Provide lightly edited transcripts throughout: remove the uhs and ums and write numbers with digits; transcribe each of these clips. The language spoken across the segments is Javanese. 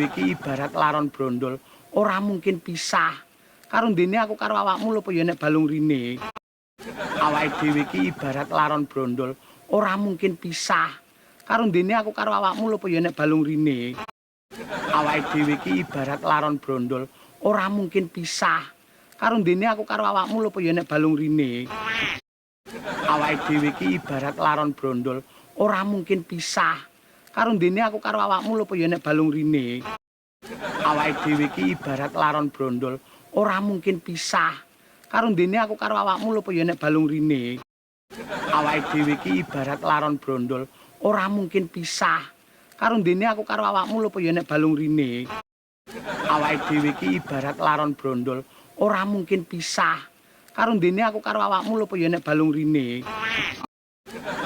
Iki ibarat laron brondol, ora mungkin pisah. Karo dene aku karo awakmu lho ya nek balung rine. Awake dhewe iki ibarat laron brondol, ora mungkin pisah. Karo dene aku karo awakmu lho ya nek balung rine. Awake dhewe iki ibarat laron brondol, ora mungkin pisah. Karo dene aku karo awakmu lho ya nek balung rine. Awake dhewe iki ibarat laron brondol, ora mungkin pisah. Karo dene aku karo awakmu lho ya nek balung rine. Awake dhewe iki ibarat laron brondol, ora mungkin pisah. Karo dene aku karo awakmu lho ya nek balung rine. Awake dhewe iki ibarat laron brondol, ora mungkin pisah. Karo dene aku karo awakmu lho ya nek balung rine. Awake dhewe iki ibarat laron brondol, ora mungkin pisah. Karo dene aku karo awakmu lho ya nek balung rine.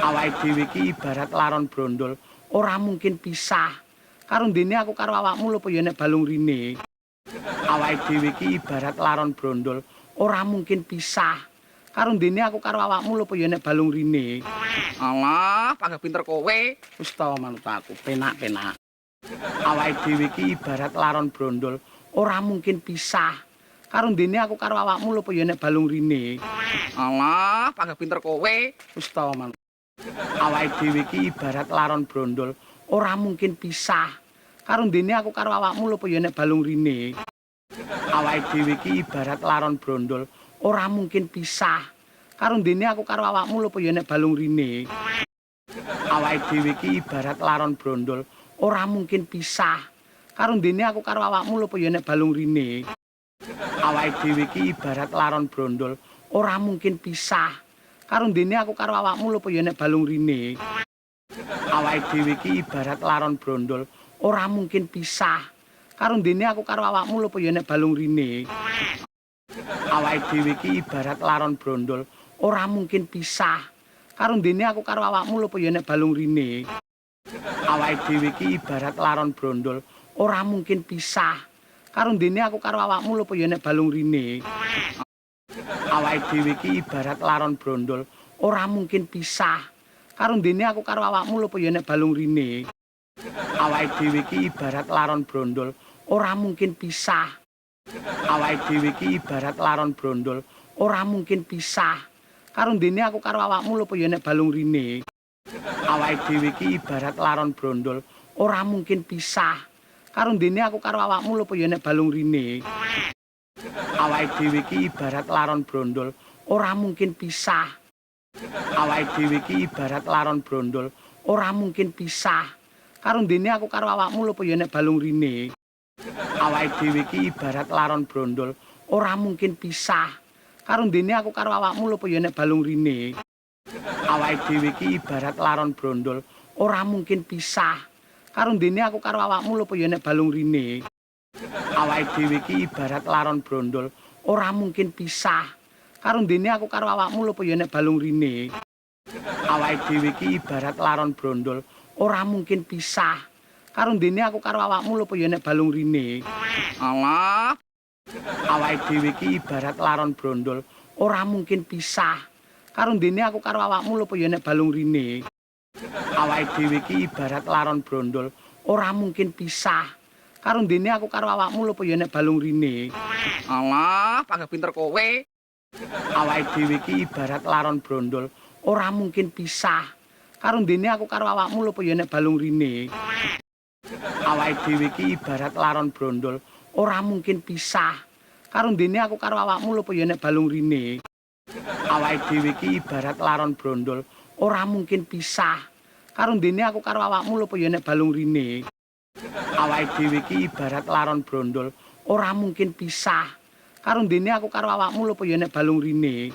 Awake dhewe iki ibarat laron brondol, ora mungkin pisah. Karo dene aku karo awakmu lho ya nek balung rine. Awake dhewe iki ibarat laron brondol, ora mungkin pisah. Karo dene aku karo awakmu lho ya nek balung rine. Alah, panggah pinter kowe. Wis ta manut aku, penak-penak. Awake dhewe iki ibarat laron brondol, ora mungkin pisah. Karo dene aku karo awakmu lho ya nek balung rine. Alah, panggah pinter kowe. Wis ta manut. Awake dhewe iki ibarat laron brondol, ora mungkin pisah. Karo dene aku karo awakmu lho ya nek balung rine. Awake dhewe iki ibarat laron brondol, ora mungkin pisah. Karo dene aku karo awakmu lho ya nek balung rine. Awake dhewe iki ibarat laron brondol, ora mungkin pisah. Karo dene aku karo awakmu lho ya nek balung rine. Awake dhewe iki ibarat laron brondol, ora mungkin pisah. Karo dene aku karo awakmu lho ya nek balung rine. Awake dhewe iki ibarat laron brondol, ora mungkin pisah. Karo dene aku karo awakmu lho ya nek balung rine. Awake dhewe iki ibarat laron brondol, ora mungkin pisah. Karo dene aku karo awakmu lho ya nek balung rine. Awake dhewe iki ibarat laron brondol, ora mungkin pisah. Karo dene aku karo awakmu lho ya nek balung rine. Awake dhewe iki ibarat laron brondol, ora mungkin pisah. Karo dene aku karo awakmu lho ya nek balung rine. Awake dhewe iki ibarat laron brondol, ora mungkin pisah. Awake dhewe iki ibarat laron brondol, ora mungkin pisah. Karo dene aku karo awakmu lho ya nek balung rine. Awake dhewe iki ibarat laron brondol, ora mungkin pisah. Karo dene aku karo awakmu lho ya nek balung rine. Awake dhewe iki ibarat laron brondol, ora mungkin pisah. Awake dhewe iki ibarat laron brondol, ora mungkin pisah. Karo dene aku karo awakmu lho ya nek balung rine. Awake dhewe iki ibarat laron brondol, ora mungkin pisah. Karo dene aku karo awakmu lho ya nek balung rine. Awake dhewe iki ibarat laron brondol, ora mungkin pisah. Karo dene aku karo awakmu lho ya nek balung rine. Awake dhewe iki ibarat laron brondol, ora mungkin pisah. Karo dene aku karo awakmu lho ya nek balung rine. Awake dhewe iki ibarat laron brondol, ora mungkin pisah. Karo dene aku karo awakmu lho ya nek balung rine. Alah, Awake dhewe iki ibarat laron brondol, ora mungkin pisah. Karo dene aku karo awakmu lho ya nek balung rine. Awake dhewe iki ibarat laron brondol, ora mungkin pisah. Karo dene aku karo awakmu lho ya nek balung rine. alah, panggah pinter kowe. Awake dhewe iki ibarat laron brondol, ora mungkin pisah. Karo dene aku karo awakmu lho ya nek balung rine. Awake dhewe iki ibarat laron brondol, ora mungkin pisah. Karo dene aku karo awakmu lho ya nek balung rine. Awake dhewe iki ibarat laron brondol, ora mungkin pisah. Karo dene aku karo awakmu lho ya nek balung rine. Awake dhewe iki ibarat laron brondol, ora mungkin pisah. Karo dene aku karo awakmu lho ya nek balung rine.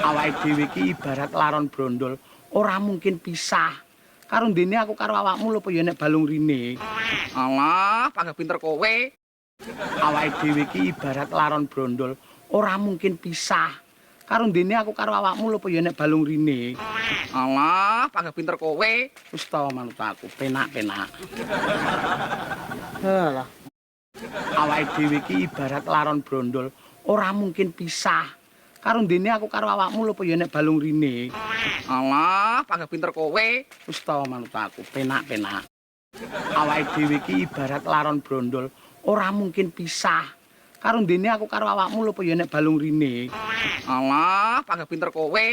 Awake dhewe iki ibarat laron brondol, ora mungkin pisah. Karo dene aku karo awakmu lho ya nek balung rine. Alah, panggah pinter kowe. Awake dhewe iki ibarat laron brondol, ora mungkin pisah. Karo dene aku karo awakmu lho ya nek balung rine. Alah, panggah pinter kowe. Wis ta manut aku, penak-penak. Halah, Awake dhewe iki ibarat laron brondol, ora mungkin pisah. Karo dene aku karo awakmu lho ya nek balung rine. Alah, panggah pinter kowe. Wis ta manut aku, penak-penak. Awake dhewe iki ibarat laron brondol, ora mungkin pisah. Karo dene aku karo awakmu lho apa ya nek balung rine. Alah, panggah pinter kowe.